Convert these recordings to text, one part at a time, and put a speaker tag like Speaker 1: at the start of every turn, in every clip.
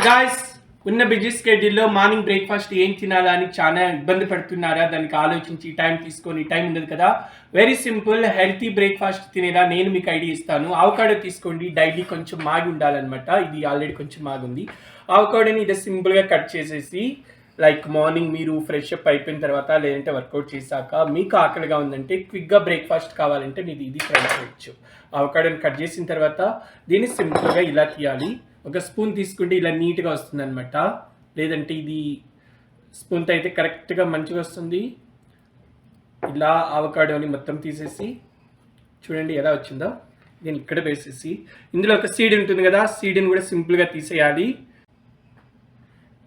Speaker 1: Guys, ఉన్న busy స్కెడ్యూల్లో morning breakfast ఏం తినాలా అని చాలా ఇబ్బంది పడుతున్నారా? దానికి ఆలోచించి టైం తీసుకొని, టైం ఉండదు కదా. వెరీ సింపుల్ హెల్తీ బ్రేక్ఫాస్ట్ తినేలా నేను మీకు ఐడియా ఇస్తాను. అవకాడో తీసుకోండి, డైలీ కొంచెం మాగి ఉండాలన్నమాట. ఇది ఆల్రెడీ కొంచెం మాగుంది. అవకాడోని ఇది సింపుల్గా కట్ చేసేసి, లైక్ మార్నింగ్ మీరు ఫ్రెష్ అప్ అయిపోయిన తర్వాత లేదంటే వర్కౌట్ చేశాక మీకు ఆకలిగా ఉందంటే, క్విక్గా బ్రేక్ఫాస్ట్ కావాలంటే మీరు ఇది ట్రై చేయొచ్చు. అవకాడోని కట్ చేసిన తర్వాత దీన్ని సింపుల్గా ఇలా తీయాలి. ఒక స్పూన్ తీసుకుంటే ఇలా నీట్గా వస్తుంది అనమాట. లేదంటే ఇది స్పూన్తో అయితే కరెక్ట్గా మంచిగా వస్తుంది. ఇలా అవకాడోని మొత్తం తీసేసి చూడండి ఎలా వచ్చిందో. దీన్ని ఇక్కడ వేసేసి ఇందులో ఒక సీడ్ ఉంటుంది కదా, సీడ్ని కూడా సింపుల్గా తీసేయాలి.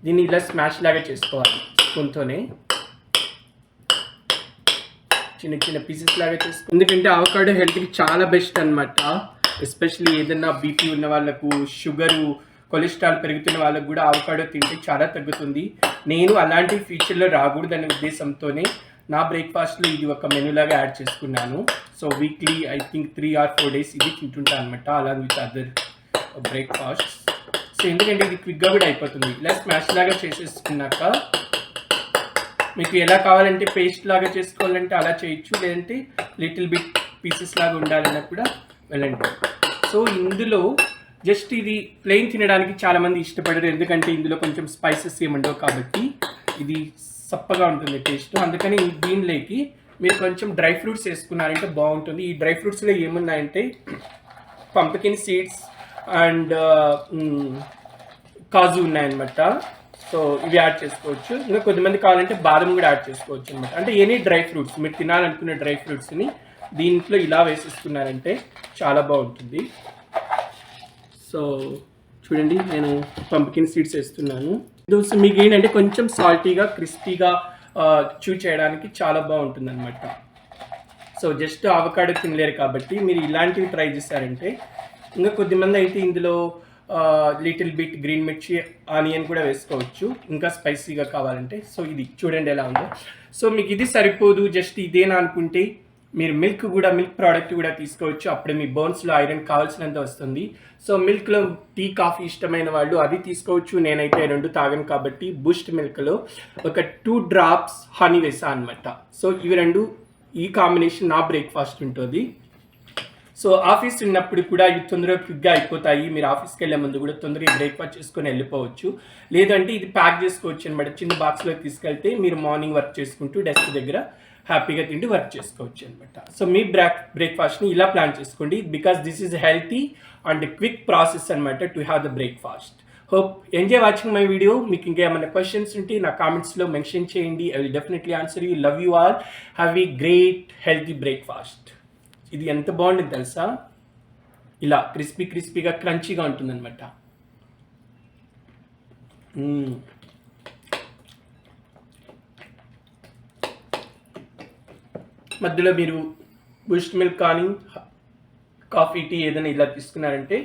Speaker 1: దీన్ని ఇలా స్మాష్ లాగా చేసుకోవాలి స్పూన్తోనే. చిన్న చిన్న పీసెస్ లాగా చేసుకో. ఎందుకంటే అవకాడో హెల్త్కి చాలా బెస్ట్ అనమాట. ఎస్పెషల్లీ ఏదైనా బీపీ ఉన్న వాళ్ళకు, షుగరు, కొలెస్ట్రాల్ పెరుగుతున్న వాళ్ళకు కూడా అవకాడో తింటే చాలా తగ్గుతుంది. నేను అలాంటి ఫ్యూచర్లో రాకూడదనే ఉద్దేశంతోనే నా బ్రేక్ఫాస్ట్లో ఇది ఒక మెనూలాగా యాడ్ చేసుకున్నాను. So weekly I think 3 or 4 days ఇది తింటుంటాను అనమాట, అలాగే విత్ అదర్ బ్రేక్ఫాస్ట్. సో ఎందుకంటే ఇది క్విక్గా కూడా అయిపోతుంది. ఇలా స్మాష్ లాగా చేసేసుకున్నాక మీకు ఎలా కావాలంటే పేస్ట్ లాగా చేసుకోవాలంటే అలా చేయొచ్చు, లేదంటే లిటిల్ బిట్ పీసెస్ లాగా ఉండాలన్నా కూడా వెళ్ళండి. సో ఇందులో జస్ట్ ఇది ప్లెయిన్ తినడానికి చాలామంది ఇష్టపడరు, ఎందుకంటే ఇందులో కొంచెం స్పైసెస్ ఏముండవు కాబట్టి ఇది సప్పగా ఉంటుంది టేస్ట్. అందుకని దీనిలోకి మీరు కొంచెం డ్రై ఫ్రూట్స్ వేసుకున్నారంటే బాగుంటుంది. ఈ డ్రై ఫ్రూట్స్లో ఏమున్నాయంటే పంప్కిన్ సీడ్స్ అండ్ కాజు ఉన్నాయన్నమాట. సో ఇవి యాడ్ చేసుకోవచ్చు. ఇంకా కొద్దిమంది కావాలంటే బాదం కూడా యాడ్ చేసుకోవచ్చు అనమాట. అంటే ఎనీ డ్రై ఫ్రూట్స్ మీరు తినాలనుకునే డ్రై ఫ్రూట్స్ని దీంట్లో ఇలా వేసేసుకున్నారంటే చాలా బాగుంటుంది. సో చూడండి, నేను పంప్కిన్ సీడ్స్ వేస్తున్నాను. దోశ మీకు ఏంటంటే కొంచెం సాల్టీగా, క్రిస్పీగా చూ చేయడానికి చాలా బాగుంటుంది అనమాట. సో జస్ట్ అవకాడో తినలేరు కాబట్టి మీరు ఇలాంటివి ట్రై చేశారంటే. ఇంకా కొద్దిమంది అయితే ఇందులో లిటిల్ బిట్ గ్రీన్ మిర్చి, ఆనియన్ కూడా వేసుకోవచ్చు ఇంకా స్పైసీగా కావాలంటే. సో ఇది చూడండి ఎలా ఉందో. సో మీకు ఇది సరిపోదు, జస్ట్ ఇదేనా అనుకుంటే మీరు మిల్క్ ప్రోడక్ట్ కూడా తీసుకోవచ్చు. అప్పుడే మీ బోన్స్లో ఐరన్ కావాల్సినంత వస్తుంది. సో మిల్క్లో టీ, కాఫీ ఇష్టమైన వాళ్ళు అది తీసుకోవచ్చు. నేనైతే 2 తాగను కాబట్టి బూస్ట్ మిల్క్లో ఒక 2 drops హనీ వేసా అనమాట. సో ఇవి 2 ఈ కాంబినేషన్ నా బ్రేక్ఫాస్ట్ ఉంటుంది. సో ఆఫీస్ ఉన్నప్పుడు కూడా ఇవి తొందరగా క్విక్గా అయిపోతాయి. మీరు ఆఫీస్కి వెళ్ళే ముందు కూడా తొందరగా బ్రేక్ఫాస్ట్ చేసుకొని వెళ్ళిపోవచ్చు. లేదంటే ఇది ప్యాక్ చేసుకోవచ్చు అనమాట. చిన్న బాక్స్లోకి తీసుకెళ్తే మీరు మార్నింగ్ వర్క్ చేసుకుంటూ డెస్క్ దగ్గర హ్యాపీగా తింటూ వర్క్ చేసుకోవచ్చు అనమాట. సో మీ బ్రేక్ఫాస్ట్ని ఇలా ప్లాన్ చేసుకోండి, because this is healthy and quick process అనమాట to have the breakfast. Hope enjoy watching my video. మీకు ఇంకా ఏమైనా క్వశ్చన్స్ ఉంటే నా కామెంట్స్లో మెన్షన్ చేయండి. I will definitely answer you. Love you all. Have a great healthy breakfast. ఇది ఎంత బాగుంటుంది తెలుసా? ఇలా క్రిస్పీగా క్రంచీగా ఉంటుందన్నమాట. మధ్యలో మీరు బూస్ట్ మిల్క్ కానీ కాఫీ, టీ ఏదైనా ఇలా తీసుకున్నారంటే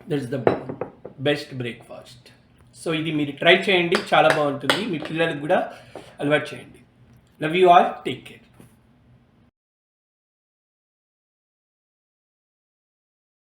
Speaker 1: that is the best breakfast. So ఇది మీరు ట్రై చేయండి, చాలా బాగుంటుంది. మీ పిల్లలకు కూడా అలవాటు చేయండి. Love you all. Take care.